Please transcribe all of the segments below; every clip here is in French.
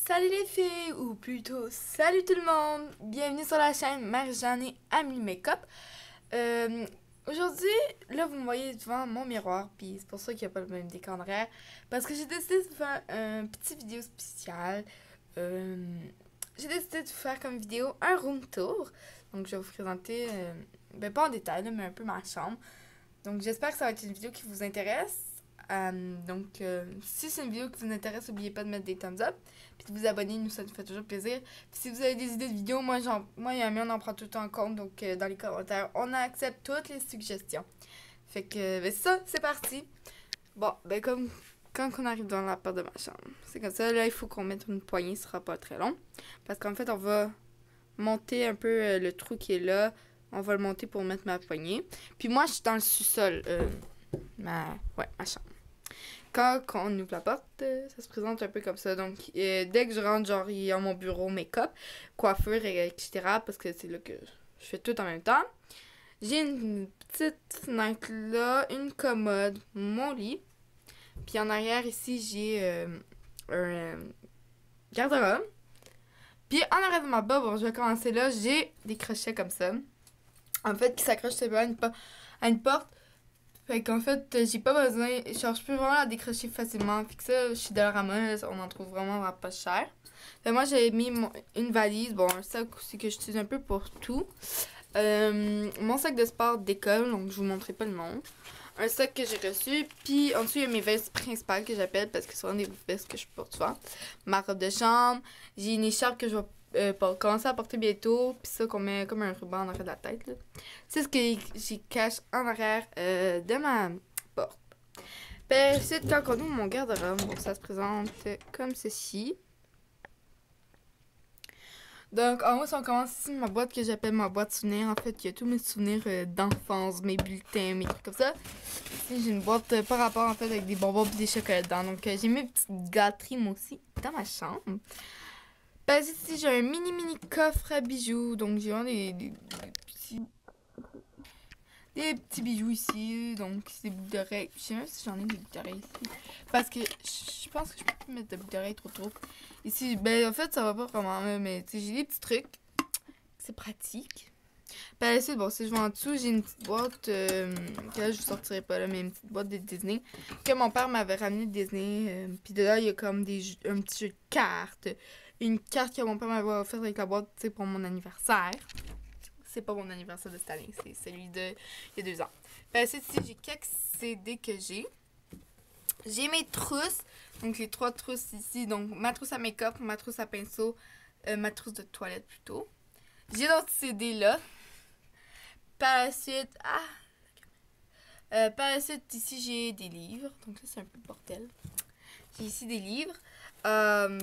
Salut les filles, ou plutôt salut tout le monde! Bienvenue sur la chaîne Marie-Jeanne et Amélie Make-up. Aujourd'hui, là vous me voyez devant mon miroir, puis c'est pour ça qu'il n'y a pas le même décor en arrière. Parce que j'ai décidé de faire un petit vidéo spécial. J'ai décidé de faire comme vidéo un room tour. Donc je vais vous présenter, pas en détail, là, mais un peu ma chambre. Donc j'espère que ça va être une vidéo qui vous intéresse. Si c'est une vidéo qui vous intéresse, n'oubliez pas de mettre des thumbs up puis de vous abonner, nous ça nous fait toujours plaisir. Puis si vous avez des idées de vidéos, moi et Ami on en prend tout le temps en compte, donc dans les commentaires on accepte toutes les suggestions. Fait que ça, c'est parti. Bon, comme quand on arrive dans la porte de ma chambre, c'est comme ça, là il faut qu'on mette une poignée, ce sera pas très long, parce qu'en fait on va monter un peu le trou qui est là, on va le monter pour mettre ma poignée. Puis moi je suis dans le sous-sol, ma chambre. Quand on ouvre la porte, ça se présente un peu comme ça. Donc, dès que je rentre, genre, il y a mon bureau make-up, coiffure, etc. Parce que c'est là que je fais tout en même temps. J'ai une petite fenêtre là, une commode, mon lit. Puis en arrière, ici, j'ai un garde-robe. Puis en arrière de ma bas, bon, je vais commencer là, j'ai des crochets comme ça. En fait, qui s'accrochent simplement à une porte. Fait qu'en fait, j'ai pas besoin, genre je peux vraiment la décrocher facilement. Fait que ça, je suis Dollarama, on en trouve vraiment pas cher. Fait moi, j'ai mis une valise, bon, un sac aussi que j'utilise un peu pour tout. Mon sac de sport d'école, donc je vous montrerai pas le nom. Un sac que j'ai reçu, puis en dessous, il y a mes vestes principales que j'appelle parce que c'est vraiment des vestes que je porte souvent. Ma robe de chambre, j'ai une écharpe que je vais commencer à porter bientôt, puis ça qu'on met comme un ruban en arrière de la tête, là. C'est ce que j'y cache en arrière de ma porte. Ensuite, quand on ouvre mon garde-robe, bon, ça se présente comme ceci. Donc, en haut, si on commence ici, ma boîte que j'appelle ma boîte souvenir. En fait, il y a tous mes souvenirs d'enfance, mes bulletins, mes trucs comme ça. Ici, j'ai une boîte par rapport, en fait, avec des bonbons et des chocolats dedans. Donc, j'ai mes petites gâteries, moi aussi, dans ma chambre. Ici, j'ai un mini coffre à bijoux. Donc, j'ai vraiment des petits bijoux ici. Donc, c'est des boucles d'oreilles. Je sais même si j'en ai des boucles d'oreilles ici. Parce que je pense que je peux plus mettre de boucles d'oreilles trop. Ici, en fait, ça va pas vraiment, mais tu sais, j'ai des petits trucs. C'est pratique. Ici, bon, si je vais en dessous, j'ai une petite boîte que là, je vous sortirai pas, là, mais une petite boîte de Disney que mon père m'avait ramené de Disney. Puis dedans, il y a comme un petit jeu de cartes. Une carte que mon père m'avait offerte avec la boîte, tu sais, pour mon anniversaire. C'est pas mon anniversaire de cette année, c'est celui de il y a 2 ans. Ici, j'ai quelques CD que j'ai. J'ai mes trousses, donc les 3 trousses ici. Donc, ma trousse à make-up, ma trousse à pinceau, ma trousse de toilette plutôt. J'ai d'autres CD là. Par la suite, ici, j'ai des livres. Donc, là, c'est un peu le bordel. J'ai ici des livres.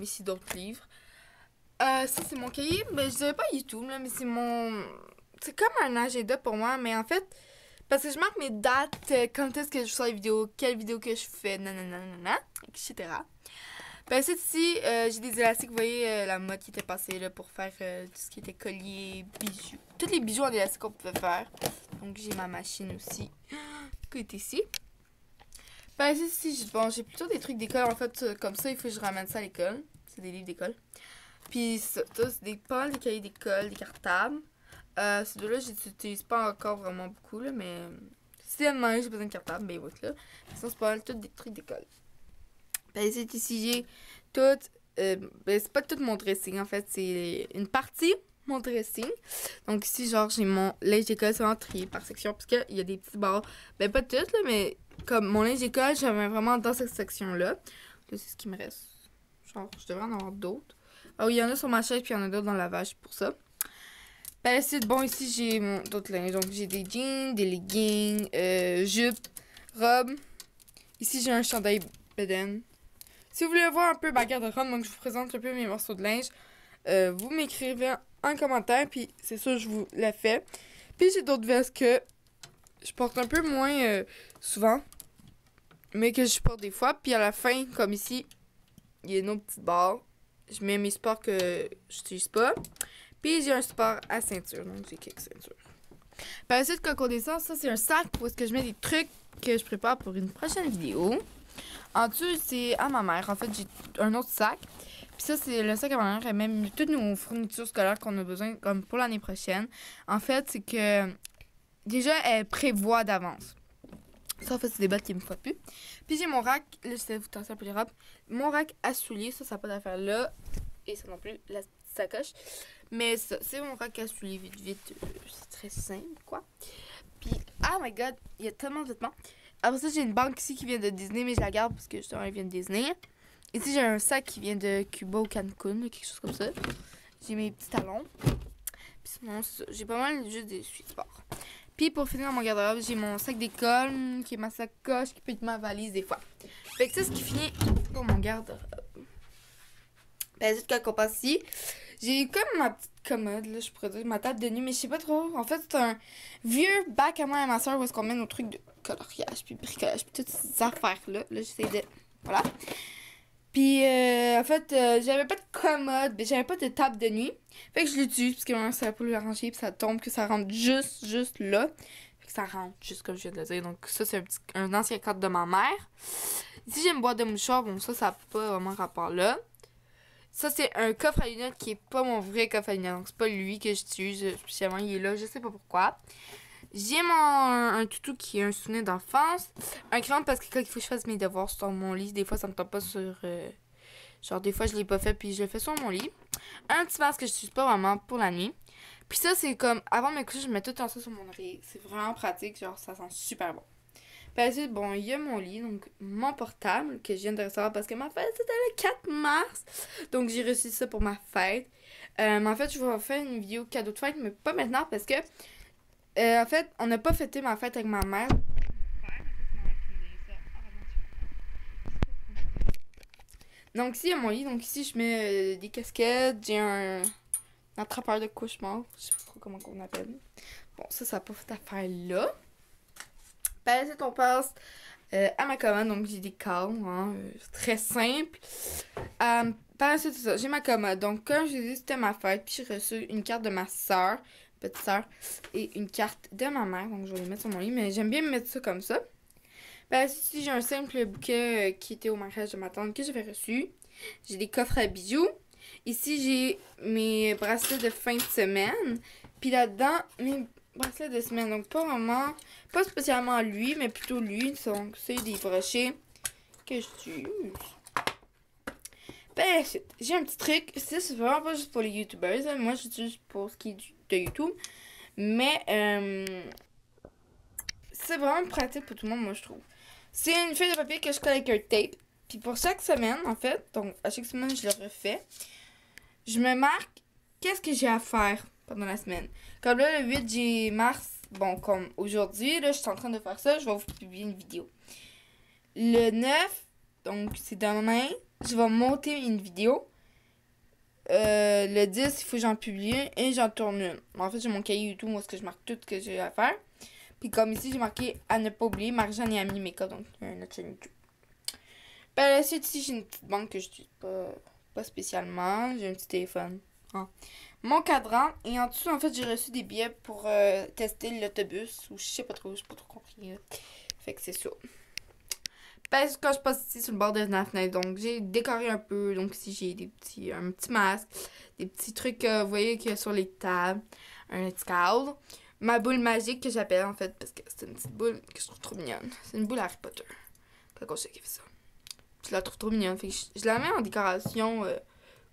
Ici, d'autres livres. Ça, c'est mon cahier. Je dirais pas YouTube, là, mais c'est mon... C'est comme un agenda pour moi, mais en fait, parce que je marque mes dates, quand est-ce que je sors les vidéos, quelle vidéo que je fais, nanana, etc. Ici, j'ai des élastiques, vous voyez la mode qui était passée là, pour faire tout ce qui était collier, bijoux. Tous les bijoux en élastique qu'on pouvait faire. Donc, j'ai ma machine aussi, qui est ici. Ici, j'ai plutôt des trucs d'école, en fait, comme ça, il faut que je ramène ça à l'école. C'est des livres d'école. Puis, ça, c'est des cahiers d'école, des cartables. Ces deux-là, je les utilise pas encore vraiment beaucoup, là, mais si demain j'ai besoin de cartable, ben voilà, là. Sinon, c'est pas mal, tous des trucs d'école. Ici, j'ai tout. C'est pas tout mon dressing, en fait, c'est une partie mon dressing. Donc, ici, genre, j'ai mon linge d'école, c'est vraiment trié par section, parce qu'il y a des petits barres. Pas toutes, là, mais comme mon linge d'école, j'avais vraiment dans cette section-là. Là, c'est ce qui me reste. Genre, je devrais en avoir d'autres. Ah oui, il y en a sur ma chaise, puis il y en a d'autres dans le lavage pour ça. Ici, j'ai d'autres linges. Donc, j'ai des jeans, des leggings, jupes, robes. Ici, j'ai un chandail bedaine. Si vous voulez voir un peu ma garde-robe, donc je vous présente un peu mes morceaux de linge, vous m'écrivez en commentaire, puis c'est sûr, je vous la fais. Puis, j'ai d'autres vestes que je porte un peu moins souvent, mais que je porte des fois. Puis, à la fin, comme ici, il y a une autre petite barre. Je mets mes sports que je n'utilise pas. Puis j'ai un sport à ceinture, donc j'ai quelques ceintures. Par la suite, quand on descend, ça c'est un sac où est-ce que je mets des trucs que je prépare pour une prochaine vidéo. En dessous, c'est à ma mère. En fait, j'ai un autre sac. Puis ça, c'est le sac à ma mère, elle met toutes nos fournitures scolaires qu'on a besoin comme pour l'année prochaine. En fait, c'est que déjà, elle prévoit d'avance. Ça, en fait, c'est des bottes qui me font plus. Puis j'ai mon rack, là, je sais vous tasser un peu les robes. Mon rack à souliers, ça n'a pas d'affaire là. Et ça non plus, la petite sacoche. Mais ça, c'est mon rack à souliers, vite, vite. C'est très simple, quoi. Puis, oh my god, il y a tellement de vêtements. Après ça, j'ai une banque ici qui vient de Disney, mais je la garde parce que justement, elle vient de Disney. Ici, j'ai un sac qui vient de Cuba ou Cancun, quelque chose comme ça. J'ai mes petits talons. Puis sinon, j'ai pas mal juste des suites-sports. Puis pour finir dans mon garde-robe, j'ai mon sac d'école, qui est ma sacoche, qui peut être ma valise des fois. Fait que c'est ce qui finit pour mon garde-robe. Ben, juste quand on passe ici, j'ai comme ma petite commode, là, je pourrais dire, ma table de nuit, mais je sais pas trop. En fait, c'est un vieux bac à moi et à ma soeur où est-ce qu'on met nos trucs de coloriage, puis bricolage, puis toutes ces affaires-là. Là, j'essaie de... Voilà. Puis, en fait, j'avais pas de commode, j'avais pas de table de nuit. Fait que je l'utilise, parce que maintenant, ça va pas l'arranger, puis ça tombe, que ça rentre juste là. Fait que ça rentre, juste comme je viens de le dire. Donc, ça, c'est un ancien cadre de ma mère. Ici, j'ai une boîte de mouchoirs. Bon, ça n'a pas vraiment rapport là. Ça, c'est un coffre à lunettes qui est pas mon vrai coffre à lunettes. Donc, c'est pas lui que j'utilise spécialement. Il est là, je sais pas pourquoi. J'ai un toutou qui est un souvenir d'enfance. Un crayon parce que quand il faut que je fasse mes devoirs sur mon lit, des fois ça me tombe pas sur... genre des fois je l'ai pas fait puis je le fais sur mon lit. Un petit masque que je n'utilise pas vraiment pour la nuit. Puis ça c'est comme, avant de me coucher, je mets tout ça sur mon oreiller. C'est vraiment pratique, genre ça sent super bon. Puis ensuite, bon, il y a mon lit, donc mon portable que je viens de recevoir parce que ma fête c'était le 4 mars. Donc j'ai reçu ça pour ma fête. Mais en fait, je vais faire une vidéo cadeau de fête, mais pas maintenant parce que... en fait, on n'a pas fêté ma fête avec ma mère. Donc ici, il y a mon lit. Donc ici, je mets des casquettes. J'ai un attrapeur de cauchemar. Je sais pas trop comment on appelle. Bon, ça n'a pas fait affaire là. Par la suite, on passe à ma commode. Donc j'ai des cadres, hein, très simple. Par la suite, c'est ça. J'ai ma commode. Donc comme je vous ai dit, c'était ma fête. Puis j'ai reçu une carte de ma soeur. Petite soeur et une carte de ma mère, donc je vais les mettre sur mon lit, mais j'aime bien mettre ça comme ça. Ben, ici, j'ai un simple bouquet qui était au mariage de ma tante que j'avais reçu. J'ai des coffres à bijoux. Ici, j'ai mes bracelets de fin de semaine. Puis là-dedans, mes bracelets de semaine. Donc, pas vraiment, pas spécialement lui, mais plutôt lui. Donc, c'est des brochets que j'utilise. Ben, j'ai un petit truc. Ça, c'est vraiment pas juste pour les YouTubers. Hein. Moi, j'utilise pour ce qui est de YouTube. Mais, c'est vraiment pratique pour tout le monde, moi, je trouve. C'est une feuille de papier que je colle avec un tape. Puis pour chaque semaine, en fait, donc à chaque semaine, je le refais. Je me marque qu'est-ce que j'ai à faire pendant la semaine. Comme là, le 8 mars, bon, comme aujourd'hui, là, je suis en train de faire ça. Je vais vous publier une vidéo. Le 9, donc c'est demain, je vais monter une vidéo. Le 10, il faut que j'en publie une et j'en tourne une. En fait, j'ai mon cahier YouTube où est-ce que je marque tout ce que j'ai à faire. Puis comme ici, j'ai marqué à ne pas oublier Marie-Jeanne et Amélie Make-up, donc notre chaîne YouTube. Par la suite, ici, j'ai une petite banque que je n'utilise pas spécialement. J'ai un petit téléphone. Ah. Mon cadran. Et en dessous, en fait, j'ai reçu des billets pour tester l'autobus. Ou je sais pas trop, j'ai pas trop compris. Là. Fait que c'est ça. Parce que quand je passe ici sur le bord de la fenêtre, donc j'ai décoré un peu. Donc ici, j'ai un petit masque, des petits trucs, vous voyez, qu'il y a sur les tables. Un petit cadre. Ma boule magique que j'appelle en fait, parce que c'est une petite boule que je trouve trop mignonne. C'est une boule Harry Potter. Quand on sait qu'il fait ça. Je la trouve trop mignonne. Fait que je la mets en décoration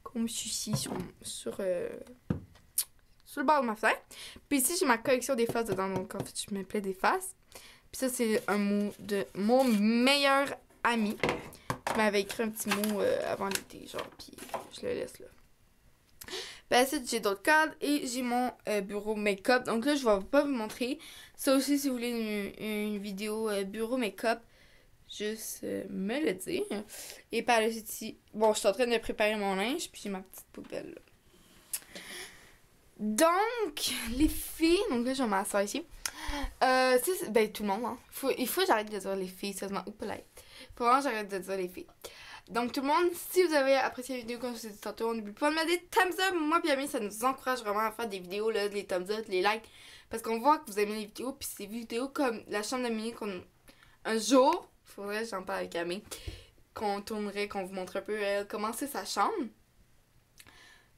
comme celui-ci sur le bord de ma fenêtre. Puis ici, j'ai ma collection des faces dedans. Donc en fait, je mets plein des faces. Puis ça, c'est un mot de mon meilleur ami. Je m'avais écrit un petit mot avant l'été, genre, puis je le laisse là. Puis ensuite, j'ai d'autres cadres et j'ai mon bureau make-up. Donc là, je vais pas vous montrer. Ça aussi, si vous voulez une vidéo bureau make-up, juste me le dire. Et par la suite, ici, bon, je suis en train de préparer mon linge, puis j'ai ma petite poubelle là. Donc, les filles, donc là, je vais m'asseoir ici. Ben, tout le monde, hein. Il faut que j'arrête de dire les filles, seulement, ou polite. Faut vraiment que j'arrête de dire les filles. Donc, tout le monde, si vous avez apprécié la vidéo, comme je vous ai dit tantôt, n'oubliez pas de mettre des thumbs up. Moi, puis Ami, ça nous encourage vraiment à faire des vidéos, là, les thumbs up, les likes. Parce qu'on voit que vous aimez les vidéos, puis ces vidéos comme la chambre d'Amélie, un jour, il faudrait que j'en parle avec Ami, qu'on tournerait, qu'on vous montre un peu comment c'est sa chambre.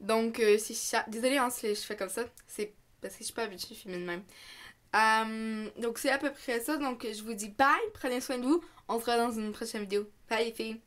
Donc, c'est ça. Désolée hein, si je fais comme ça. C'est parce que je suis pas habituée de filmer de même. Donc, c'est à peu près ça. Donc, je vous dis bye. Prenez soin de vous. On se revoit dans une prochaine vidéo. Bye les filles.